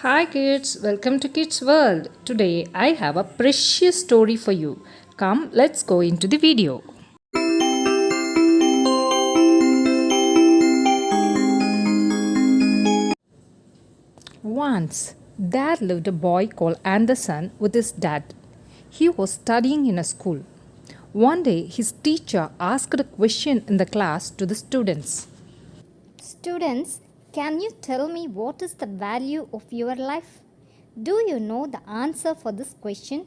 Hi kids, welcome to Kids World. Today I have a precious story for you. Come, let's go into the video. Once, there lived a boy called Anderson with his dad. He was studying in a school. One day, his teacher asked a question in the class to the students. Students, can you tell me what is the value of your life? Do you know the answer for this question?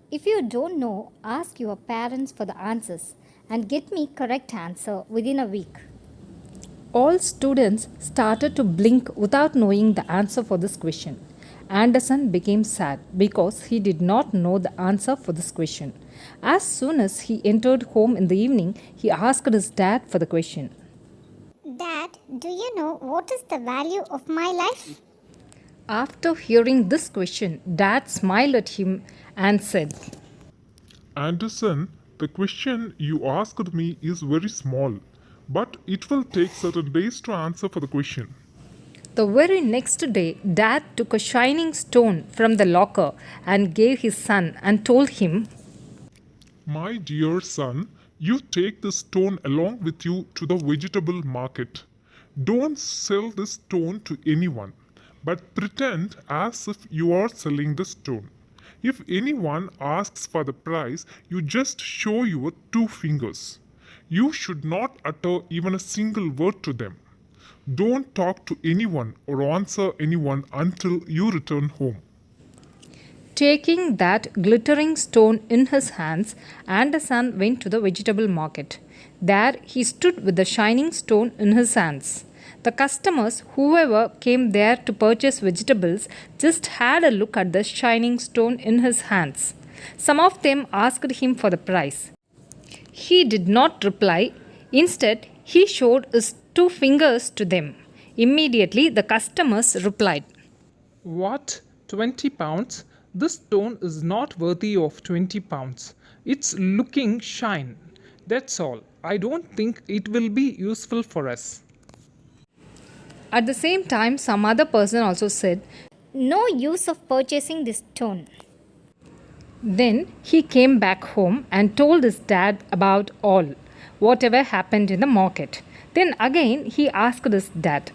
If you don't know, ask your parents for the answers and get me correct answer within a week. All students started to blink without knowing the answer for this question. Anderson became sad because he did not know the answer for this question. As soon as he entered home in the evening, he asked his dad for the question. Dad, do you know what is the value of my life? After hearing this question, Dad smiled at him and said, Anderson, the question you asked me is very small, but it will take certain days to answer for the question. The very next day, Dad took a shining stone from the locker and gave his son and told him, My dear son, you take this stone along with you to the vegetable market. Don't sell this stone to anyone, but pretend as if you are selling the stone. If anyone asks for the price, you just show your two fingers. You should not utter even a single word to them. Don't talk to anyone or answer anyone until you return home. Taking that glittering stone in his hands, Anderson went to the vegetable market. There he stood with the shining stone in his hands. The customers, whoever came there to purchase vegetables, just had a look at the shining stone in his hands. Some of them asked him for the price. He did not reply. Instead, he showed his two fingers to them. Immediately, the customers replied, What? 20 pounds? This stone is not worthy of 20 pounds. It's looking shine. That's all. I don't think it will be useful for us. At the same time, some other person also said, No use of purchasing this stone. Then he came back home and told his dad about whatever happened in the market. Then again he asked his dad,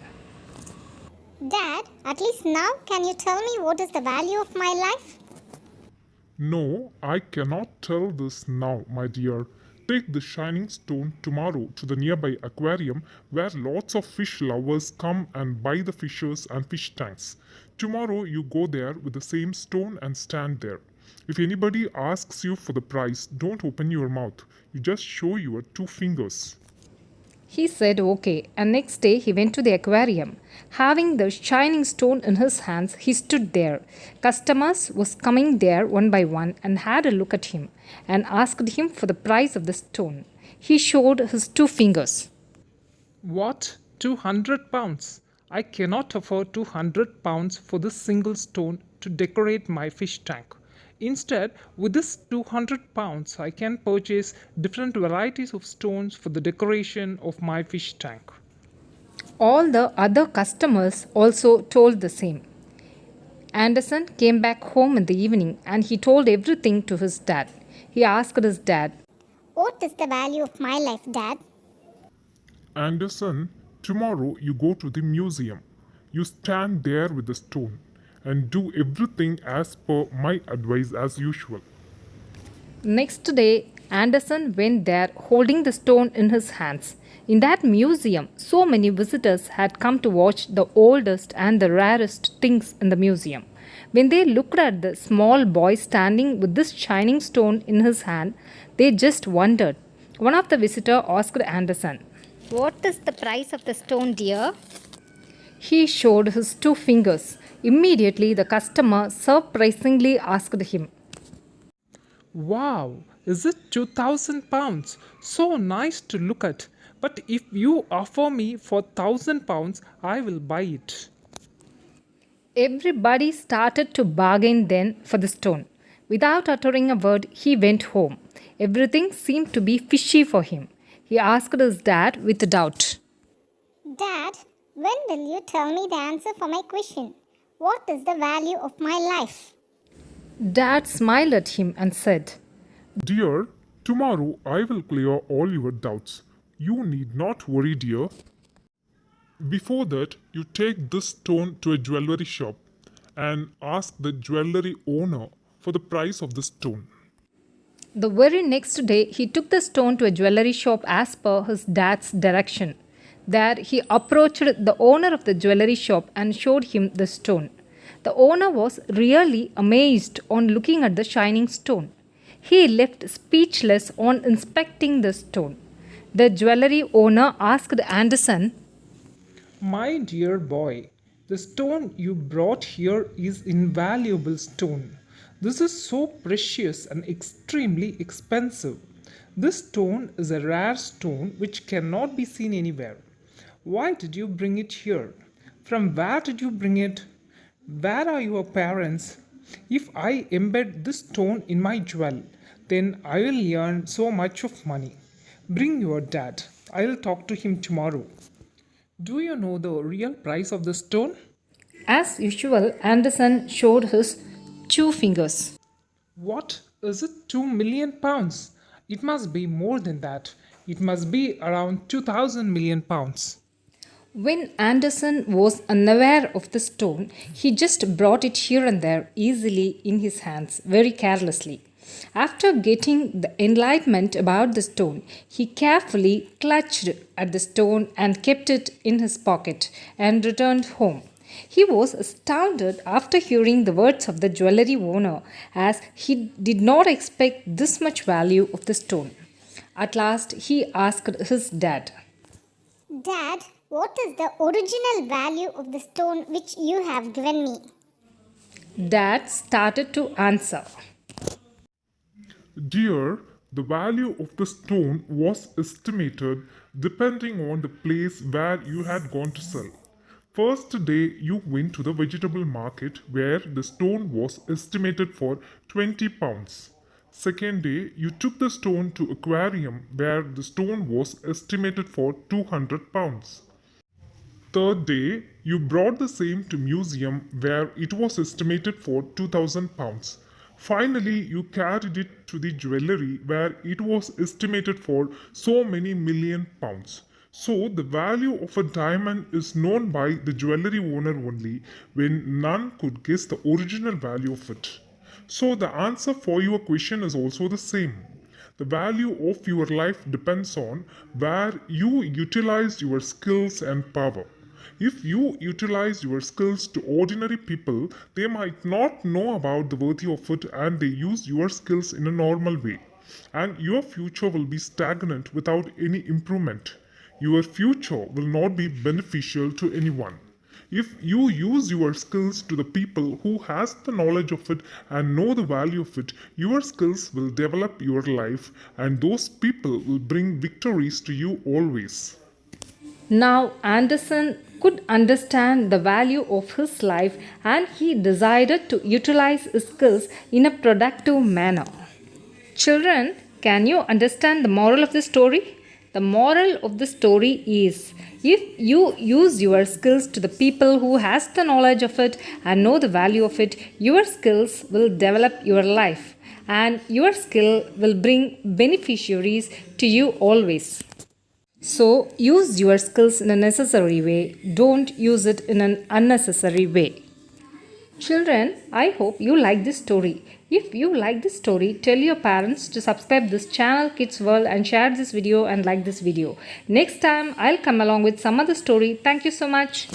Dad, at least now can you tell me what is the value of my life? No, I cannot tell this now, my dear. Take the shining stone tomorrow to the nearby aquarium where lots of fish lovers come and buy the fishes and fish tanks. Tomorrow you go there with the same stone and stand there. If anybody asks you for the price, don't open your mouth. You just show your two fingers. He said okay, and next day he went to the aquarium. Having the shining stone in his hands, he stood there. Customers was coming there one by one and had a look at him and asked him for the price of the stone. He showed his two fingers. What? 200 pounds? I cannot afford 200 pounds for this single stone to decorate my fish tank. Instead, with this 200 pounds, I can purchase different varieties of stones for the decoration of my fish tank. All the other customers also told the same. Anderson came back home in the evening and he told everything to his dad. He asked his dad, What is the value of my life, Dad? Anderson, tomorrow you go to the museum. You stand there with the stone and do everything as per my advice as usual. Next day, Anderson went there holding the stone in his hands. In that museum, so many visitors had come to watch the oldest and the rarest things in the museum. When they looked at the small boy standing with this shining stone in his hand, they just wondered. One of the visitors asked Anderson. What is the price of the stone, dear? He showed his two fingers. Immediately, the customer surprisingly asked him, Wow! Is it 2000 pounds? So nice to look at. But if you offer me for 1000 pounds, I will buy it. Everybody started to bargain then for the stone. Without uttering a word, he went home. Everything seemed to be fishy for him. He asked his dad with doubt. Dad, when will you tell me the answer for my question? What is the value of my life? Dad smiled at him and said, Dear, tomorrow I will clear all your doubts. You need not worry, dear. Before that, you take this stone to a jewelry shop and ask the jewelry owner for the price of the stone. The very next day, he took the stone to a jewelry shop as per his dad's direction. There, he approached the owner of the jewelry shop and showed him the stone. The owner was really amazed on looking at the shining stone. He left speechless on inspecting the stone. The jewelry owner asked Anderson, My dear boy, the stone you brought here is invaluable stone. This is so precious and extremely expensive. This stone is a rare stone which cannot be seen anywhere. Why did you bring it here? From where did you bring it? Where are your parents? If I embed this stone in my jewel, then I will earn so much of money. Bring your dad. I will talk to him tomorrow. Do you know the real price of the stone? As usual, Anderson showed his 2 fingers. What is it? 2 million pounds? It must be more than that. It must be around 2,000 million pounds. When Anderson was unaware of the stone, he just brought it here and there easily in his hands, very carelessly. After getting the enlightenment about the stone, he carefully clutched at the stone and kept it in his pocket and returned home. He was astounded after hearing the words of the jewelry owner, as he did not expect this much value of the stone. At last, he asked his dad, Dad, what is the original value of the stone which you have given me? Dad started to answer. Dear, the value of the stone was estimated depending on the place where you had gone to sell. First day you went to the vegetable market where the stone was estimated for 20 pounds. Second day you took the stone to aquarium where the stone was estimated for 200 pounds. Third day you brought the same to museum where it was estimated for 2000 pounds. Finally, you carried it to the jewellery where it was estimated for so many million pounds. So, the value of a diamond is known by the jewellery owner only when none could guess the original value of it. So, the answer for your question is also the same. The value of your life depends on where you utilized your skills and power. If you utilize your skills to ordinary people, they might not know about the worth of it and they use your skills in a normal way. And your future will be stagnant without any improvement. Your future will not be beneficial to anyone. If you use your skills to the people who has the knowledge of it and know the value of it, your skills will develop your life and those people will bring victories to you always. Now Anderson could understand the value of his life and he decided to utilize his skills in a productive manner. Children, can you understand the moral of the story? The moral of the story is, if you use your skills to the people who has the knowledge of it and know the value of it, your skills will develop your life and your skill will bring beneficiaries to you always. So use your skills in a necessary way, don't use it in an unnecessary way. Children, I hope you like this story. If you like this story, tell your parents to subscribe this channel Kids World and share this video and like this video. Next time, I'll come along with some other story. Thank you so much.